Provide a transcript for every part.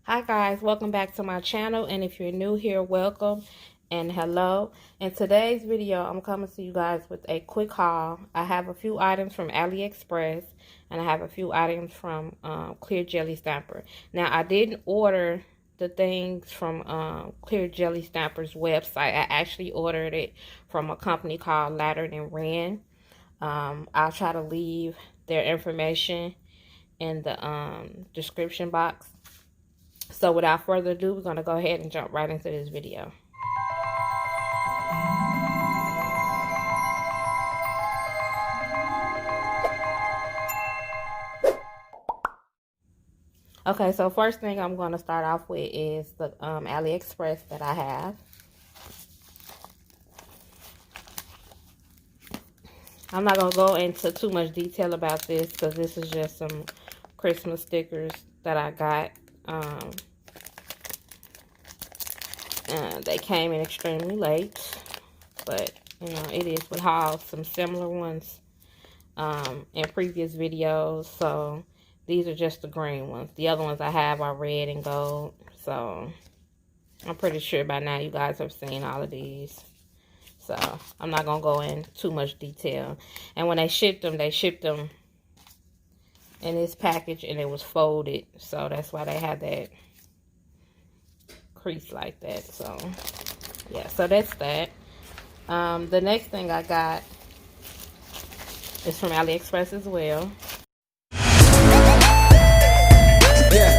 Hi guys, welcome back to my channel, and if you're new here, welcome and hello. In today's video, I'm coming to you guys with a quick haul. I have a few items from AliExpress and I have a few items from Clear Jelly Stamper. Now, I didn't order the things from Clear Jelly Stamper's website. I actually ordered it from a company called Ladder and Wren. I'll try to leave their information in the description box. So without further ado, we're going to go ahead and jump right into this video. Okay, so first thing I'm going to start off with is the AliExpress that I have. I'm not going to go into too much detail about this because this is just some Christmas stickers that I got. They came in extremely late, but you know, it is with hauls, some similar ones in previous videos. So these are just the green ones. The other ones I have are red and gold. So I'm pretty sure by now you guys have seen all of these. So I'm not going to go in too much detail. And when they shipped them in this package and it was folded. So that's why they had that crease like that. So yeah, so that's that. The next thing I got is from AliExpress as well. Yeah.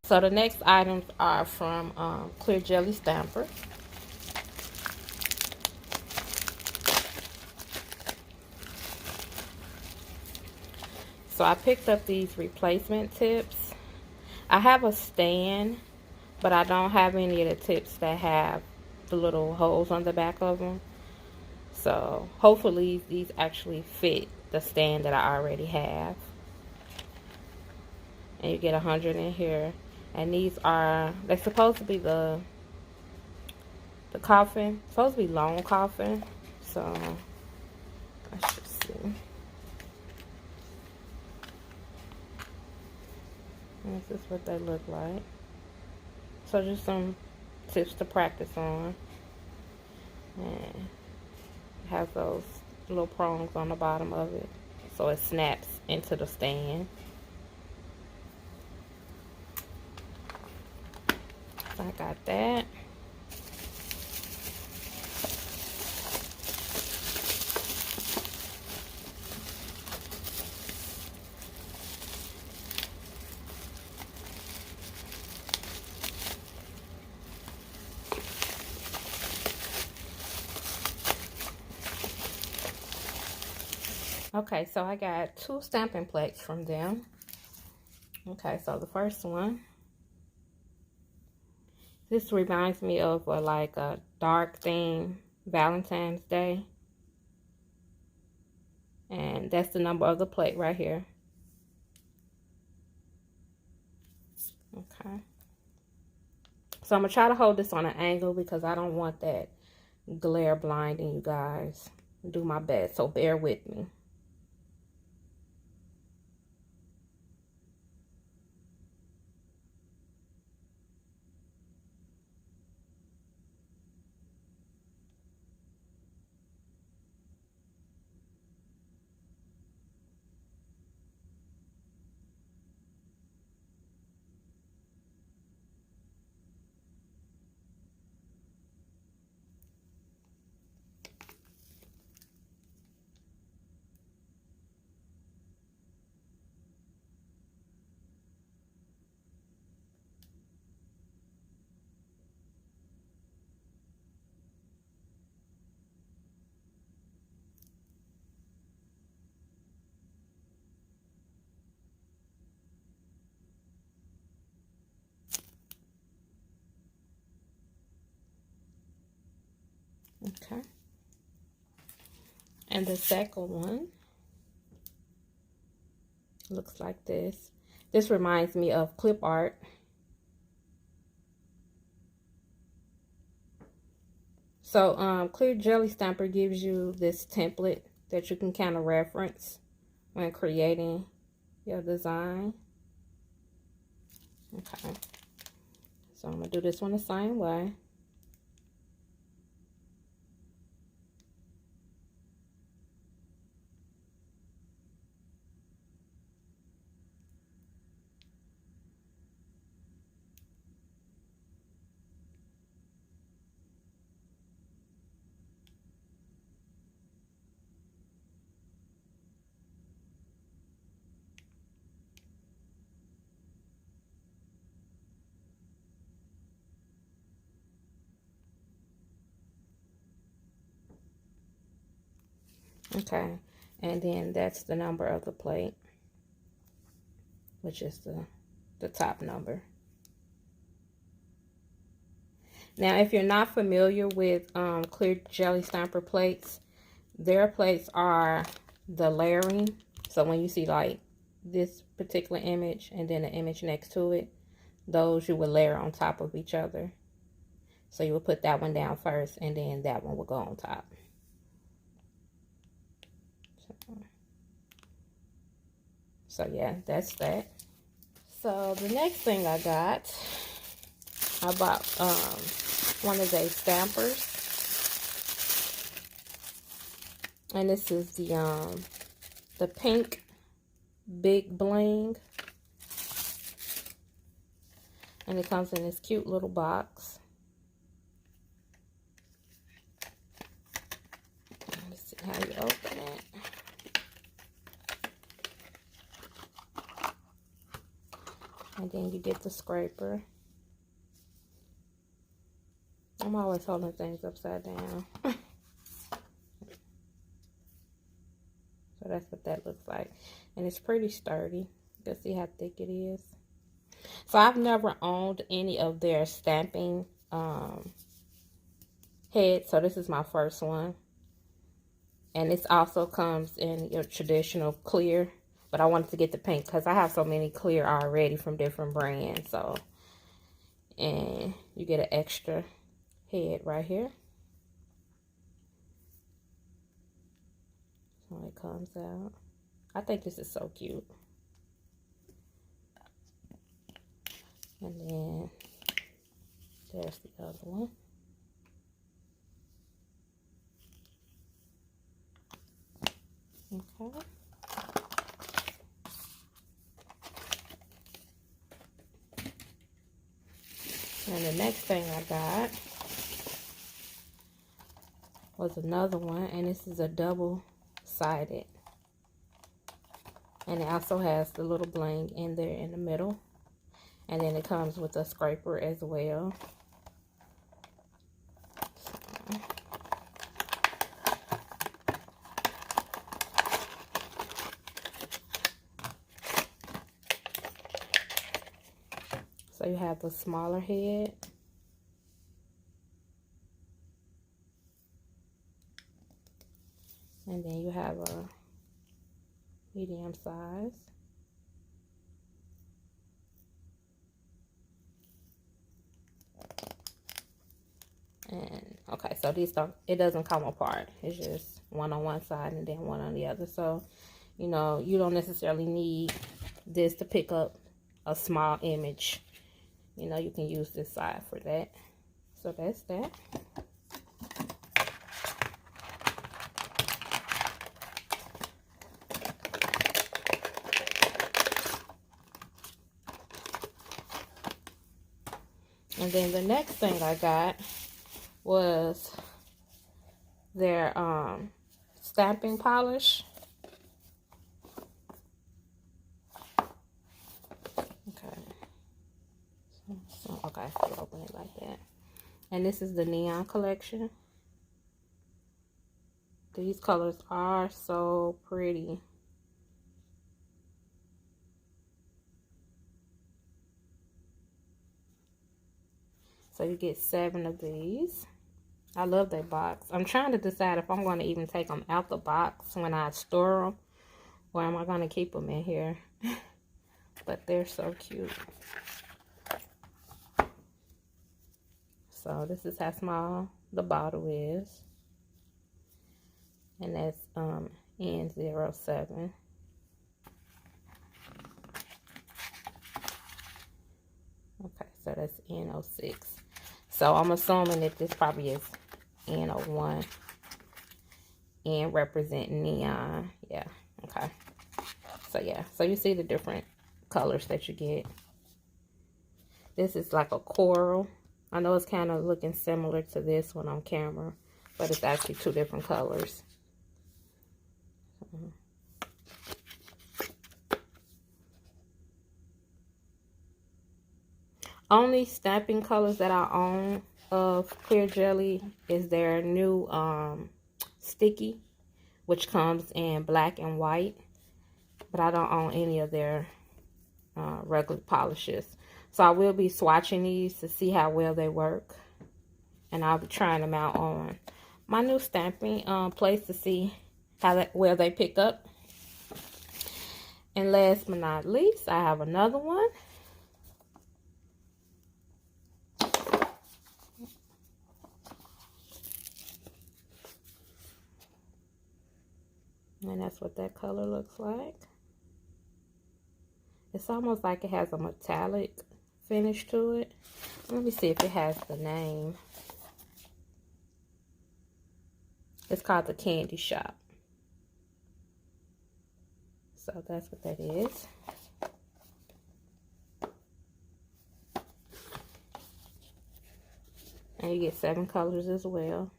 So the next items are from Clear Jelly Stamper. So I picked up these replacement tips. I have a stand, but I don't have any of the tips that have the little holes on the back of them. So hopefully these actually fit the stand that I already have. And you get 100 in here. And these are, they're supposed to be the coffin. Supposed to be long coffin. So, I should see. This is what they look like. So, just some tips to practice on. And it has those little prongs on the bottom of it. So, it snaps into the stand. I got that. Okay, so I got 2 stamping plates from them. Okay, so the first one, this reminds me of like a dark theme Valentine's Day. And that's the number of the plate right here. Okay. So I'm going to try to hold this on an angle because I don't want that glare blinding you guys. I'll do my best, so bear with me. Okay. And the second one looks like this. This reminds me of clip art. So Clear Jelly Stamper gives you this template that you can kind of reference when creating your design. Okay. So I'm going to do this one the same way. Okay, and then that's the number of the plate, which is the top number. Now, if you're not familiar with Clear Jelly Stamper plates, their plates are the layering. So when you see like this particular image and then the image next to it, those you would layer on top of each other. So you would put that one down first and then that one will go on top. So yeah, that's that. So the next thing I bought one of these stampers, and this is the pink big bling, and it comes in this cute little box. Let's see how you open it. And then you get the scraper. I'm always holding things upside down. So that's what that looks like. And it's pretty sturdy. You can see how thick it is. So I've never owned any of their stamping heads. So this is my first one. And this also comes in your traditional clear. But I wanted to get the pink because I have so many clear already from different brands. So, and you get an extra head right here. So it comes out. I think this is so cute. And then there's the other one. Okay. And the next thing I got was another one, and this is a double-sided. And it also has the little bling in there in the middle. And then it comes with a scraper as well. So you have the smaller head. And then you have a medium size. And okay, so these don't, it doesn't come apart. It's just one on one side and then one on the other. So, you know, you don't necessarily need this to pick up a small image. You know, you can use this side for that. So that's that. And then the next thing I got was their stamping polish. Okay. So okay, you open it like that. And this is the neon collection. These colors are so pretty. So you get 7 of these. I love that box. I'm trying to decide if I'm going to even take them out the box when I store them, or am I going to keep them in here. But they're so cute. So this is how small the bottle is. And that's N07. Okay, so that's N06. So I'm assuming that this probably is N01. N representing neon. Yeah, okay. So yeah, so you see the different colors that you get. This is like a coral. I know it's kind of looking similar to this one on camera, but it's actually 2 different colors. Only stamping colors that I own of Clear Jelly is their new sticky, which comes in black and white. But I don't own any of their regular polishes. So I will be swatching these to see how well they work. And I'll be trying them out on my new stamping place to see how well they pick up. And last but not least, I have another one. And that's what that color looks like. It's almost like it has a metallic finish to it. Let me see if it has the name. It's called the Candy Shop. So that's what that is. And you get 7 colors as well.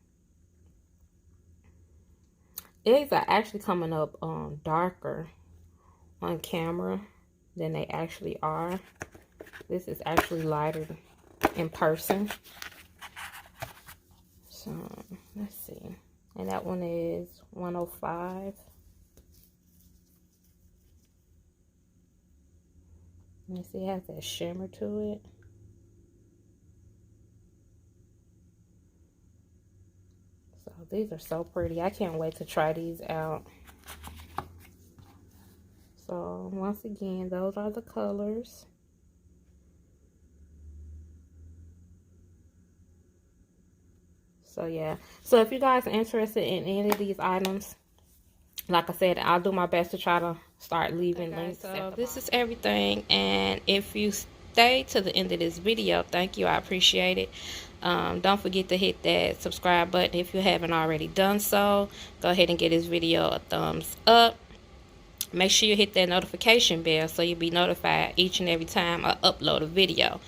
These are actually coming up darker on camera than they actually are. This is actually lighter in person. So let's see. And that one is 105. Let me see, it has that shimmer to it. So these are so pretty. I can't wait to try these out. So once again, those are the colors. So yeah, so if you guys are interested in any of these items, like I said, I'll do my best to try to start leaving links. So this is everything, and if you stay to the end of this video, thank you, I appreciate it. Don't forget to hit that subscribe button if you haven't already done so. Go ahead and give this video a thumbs up. Make sure you hit that notification bell so you'll be notified each and every time I upload a video.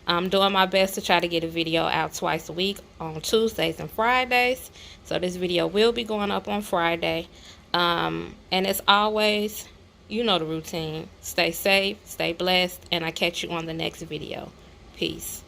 I'm doing my best to try to get a video out twice a week on Tuesdays and Fridays. So this video will be going up on Friday. And as always, you know the routine. Stay safe, stay blessed, and I'll catch you on the next video. Peace.